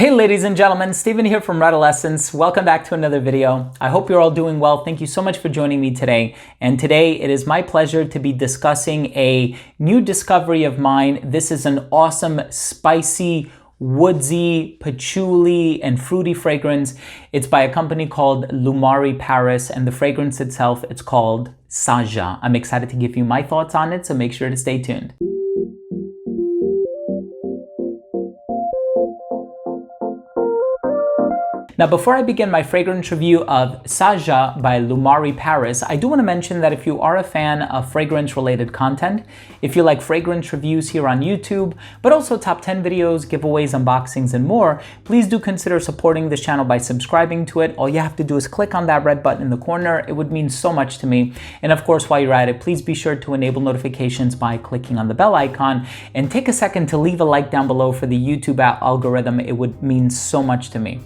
Hey ladies and gentlemen, Steven here from Redolessence. Welcome back to another video. I hope you're all doing well. Thank you so much for joining me today. And today it is my pleasure to be discussing a new discovery of mine. This is an awesome, spicy, woodsy, patchouli, and fruity fragrance. It's by a company called Loumari Paris, and the fragrance itself, it's called Saja. I'm excited to give you my thoughts on it, so make sure to stay tuned. Now, before I begin my fragrance review of Saja by Loumari Paris, I do want to mention that if you are a fan of fragrance-related content, if you like fragrance reviews here on YouTube, but also top 10 videos, giveaways, unboxings, and more, please do consider supporting this channel by subscribing to it. All you have to do is click on that red button in the corner. It would mean so much to me. And of course, while you're at it, please be sure to enable notifications by clicking on the bell icon and take a second to leave a like down below for the YouTube algorithm. It would mean so much to me.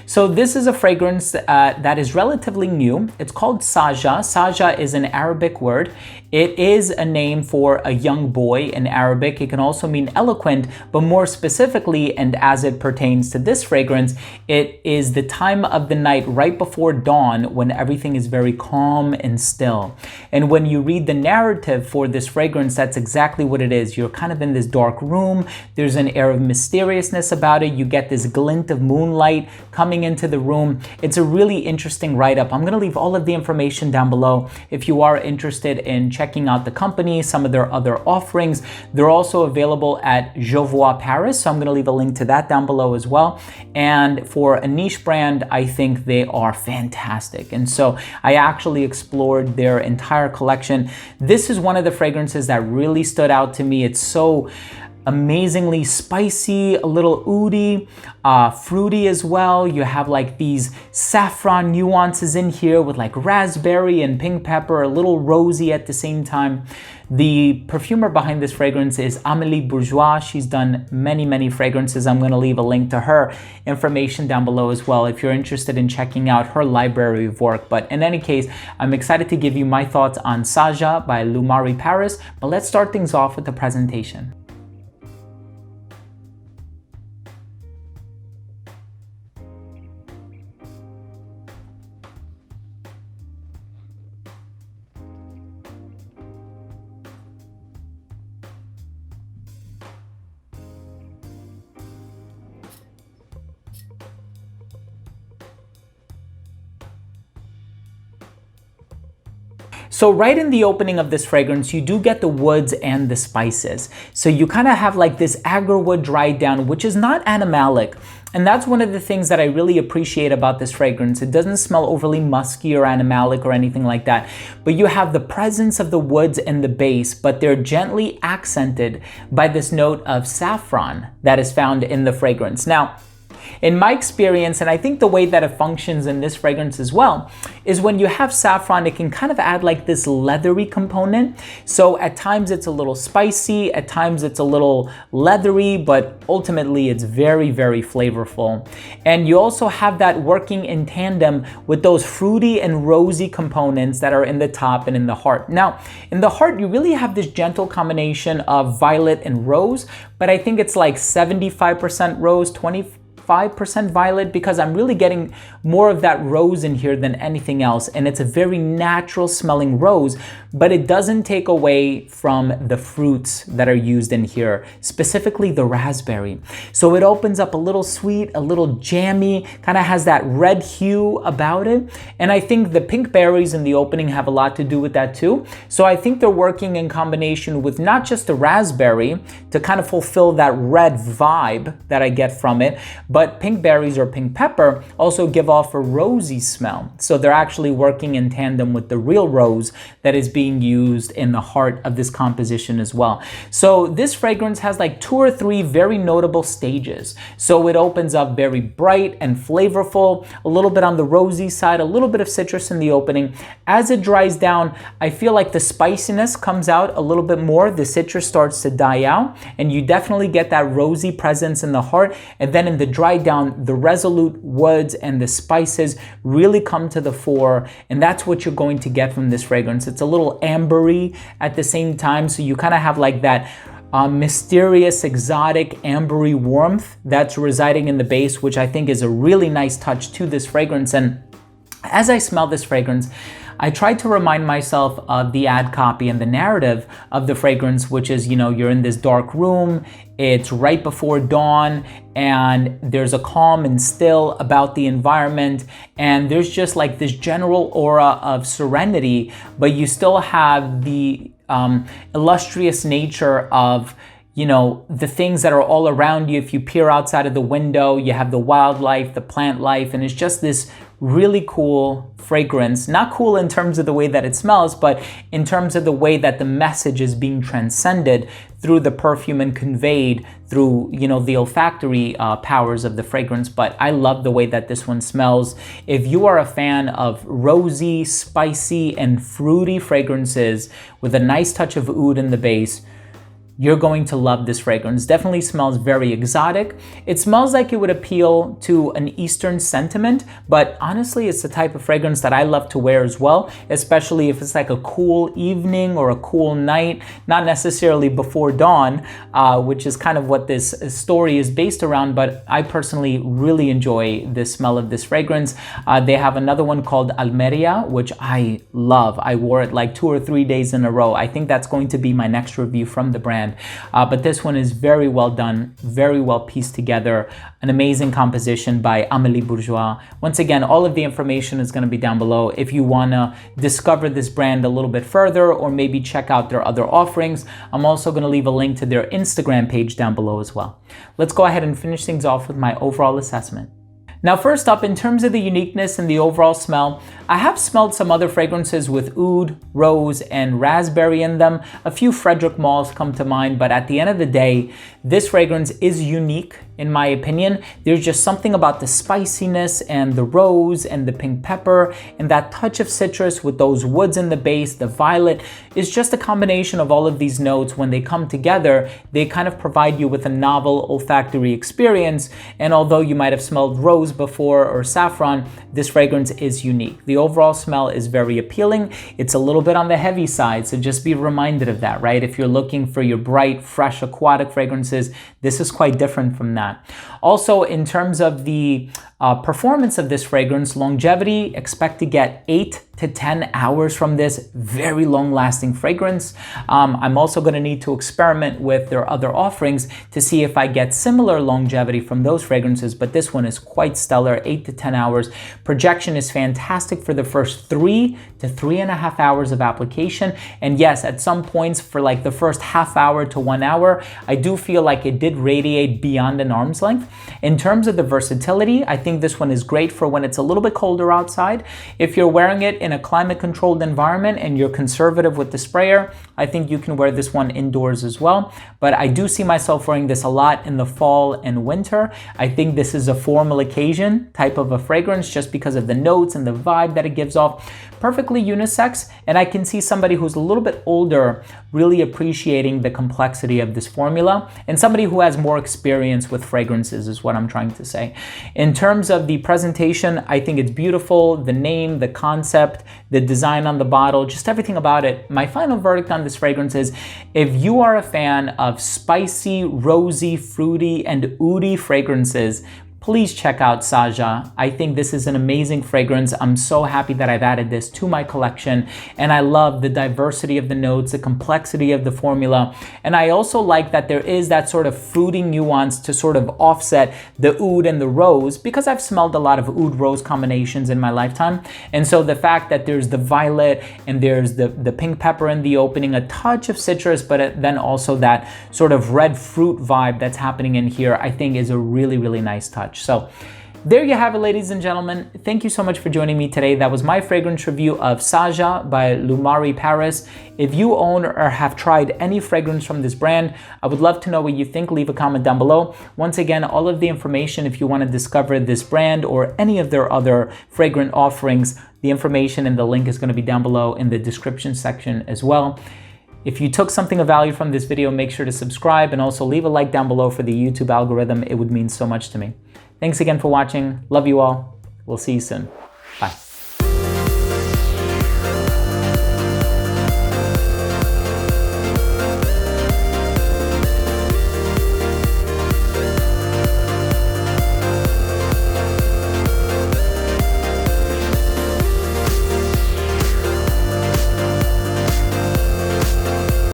So this is a fragrance that is relatively new. It's called Saja. Saja is an Arabic word. It is a name for a young boy in Arabic. It can also mean eloquent, but more specifically, and as it pertains to this fragrance, it is the time of the night right before dawn when everything is very calm and still. And when you read the narrative for this fragrance, that's exactly what it is. You're kind of in this dark room. There's an air of mysteriousness about it. You get this glint of moonlight coming into the room. It's a really interesting write-up. I'm going to leave all of the information down below if you are interested in checking out the company, some of their other offerings. They're also available at Je Vois Paris, so I'm going to leave a link to that down below as well. And for a niche brand, I think they are fantastic. And so I actually explored their entire collection. This is one of the fragrances that really stood out to me. It's so amazingly spicy, a little oudy, fruity as well. You have like these saffron nuances in here with like raspberry and pink pepper, a little rosy at the same time. The perfumer behind this fragrance is Amélie Bourgeois. She's done many fragrances. I'm going to leave a link to her information down below as well if you're interested in checking out her library of work. But in any case, I'm excited to give you my thoughts on Saja by Loumari Paris. But let's start things off with the presentation. So right in the opening of this fragrance, you do get the woods and the spices. So you kind of have like this agarwood dried down, which is not animalic. And that's one of the things that I really appreciate about this fragrance. It doesn't smell overly musky or animalic or anything like that. But you have the presence of the woods in the base, but they're gently accented by this note of saffron that is found in the fragrance. Now, in my experience, and I think the way that it functions in this fragrance as well, is when you have saffron, it can kind of add like this leathery component. So at times it's a little spicy, at times it's a little leathery, but ultimately it's very flavorful. And you also have that working in tandem with those fruity and rosy components that are in the top and in the heart. Now, in the heart, you really have this gentle combination of violet and rose, but I think it's like 75% rose, 25% violet, because I'm really getting more of that rose in here than anything else. And it's a very natural smelling rose, but it doesn't take away from the fruits that are used in here, specifically the raspberry. So it opens up a little sweet, a little jammy, kind of has that red hue about it. And I think the pink berries in the opening have a lot to do with that too. So I think they're working in combination with not just the raspberry to kind of fulfill that red vibe that I get from it, but pink berries or pink pepper also give off a rosy smell. So they're actually working in tandem with the real rose that is being used in the heart of this composition as well. So this fragrance has like 2 or 3 very notable stages. So it opens up very bright and flavorful, a little bit on the rosy side, a little bit of citrus in the opening. As it dries down, I feel like the spiciness comes out a little bit more. The citrus starts to die out, and you definitely get that rosy presence in the heart. And then in the dry down, the resolute woods and the spices really come to the fore, and that's what you're going to get from this fragrance. It's a little ambery at the same time, so you kind of have like that mysterious, exotic, ambery warmth that's residing in the base, which I think is a really nice touch to this fragrance. And as I smell this fragrance, I tried to remind myself of the ad copy and the narrative of the fragrance, which is, you know, you're in this dark room, it's right before dawn, and there's a calm and still about the environment, and there's just like this general aura of serenity, but you still have the illustrious nature of, you know, the things that are all around you. If you peer outside of the window, you have the wildlife, the plant life, and it's just this really cool fragrance. Not cool in terms of the way that it smells, but in terms of the way that the message is being transcended through the perfume and conveyed through, you know, the olfactory powers of the fragrance. But I love the way that this one smells. If you are a fan of rosy, spicy, and fruity fragrances with a nice touch of oud in the base, you're going to love this fragrance. Definitely smells very exotic. It smells like it would appeal to an Eastern sentiment, but honestly, it's the type of fragrance that I love to wear as well, especially if it's like a cool evening or a cool night, not necessarily before dawn, which is kind of what this story is based around, but I personally really enjoy the smell of this fragrance. They have another one called Almeria, which I love. I wore it like 2 or 3 days in a row. I think that's going to be my next review from the brand. But this one is very well done, very well pieced together, an amazing composition by Amélie Bourgeois. Once again, all of the information is going to be down below. If you want to discover this brand a little bit further or maybe check out their other offerings, I'm also going to leave a link to their Instagram page down below as well. Let's go ahead and finish things off with my overall assessment. Now, first up, in terms of the uniqueness and the overall smell, I have smelled some other fragrances with oud, rose, and raspberry in them. A few Frederic Malls come to mind, but at the end of the day, this fragrance is unique in my opinion. There's just something about the spiciness and the rose and the pink pepper and that touch of citrus with those woods in the base, the violet. It's just a combination of all of these notes. When they come together, they kind of provide you with a novel olfactory experience. And although you might have smelled rose before or saffron, this fragrance is unique. The overall smell is very appealing. It's a little bit on the heavy side, so just be reminded of that, right? If you're looking for your bright, fresh, aquatic fragrances, this is quite different from that. Also, in terms of the performance of this fragrance, longevity, expect to get 8 to 10 hours from this very long-lasting fragrance. I'm also going to need to experiment with their other offerings to see if I get similar longevity from those fragrances, but this one is quite stellar, 8 to 10 hours. Projection is fantastic for the first 3 to 3.5 hours of application. And yes, at some points for like the first half hour to 1 hour, I do feel like it did radiate beyond an arm's length. In terms of the versatility, I think this one is great for when it's a little bit colder outside. If you're wearing it in a climate-controlled environment and you're conservative with the sprayer, I think you can wear this one indoors as well. But I do see myself wearing this a lot in the fall and winter. I think this is a formal occasion type of a fragrance just because of the notes and the vibe that it gives off. Perfectly unisex, and I can see somebody who's a little bit older really appreciating the complexity of this formula, and somebody who has more experience with fragrances is what I'm trying to say. In terms of the presentation, I think it's beautiful. The name, the concept, the design on the bottle, just everything about it. My final verdict on this fragrance is, if you are a fan of spicy, rosy, fruity, and oudy fragrances, please check out Saja. I think this is an amazing fragrance. I'm so happy that I've added this to my collection, and I love the diversity of the notes, the complexity of the formula, and I also like that there is that sort of fruity nuance to sort of offset the oud and the rose, because I've smelled a lot of oud-rose combinations in my lifetime, and so the fact that there's the violet and there's the pink pepper in the opening, a touch of citrus, but then also that sort of red fruit vibe that's happening in here, I think is a really, really nice touch. So there you have it, ladies and gentlemen. Thank you so much for joining me today. That was my fragrance review of Saja by Loumari Paris. If you own or have tried any fragrance from this brand, I would love to know what you think. Leave a comment down below. Once again, all of the information, if you want to discover this brand or any of their other fragrant offerings, the information and the link is going to be down below in the description section as well. If you took something of value from this video, make sure to subscribe and also leave a like down below for the YouTube algorithm. It would mean so much to me. Thanks again for watching. Love you all. We'll see you soon. Bye.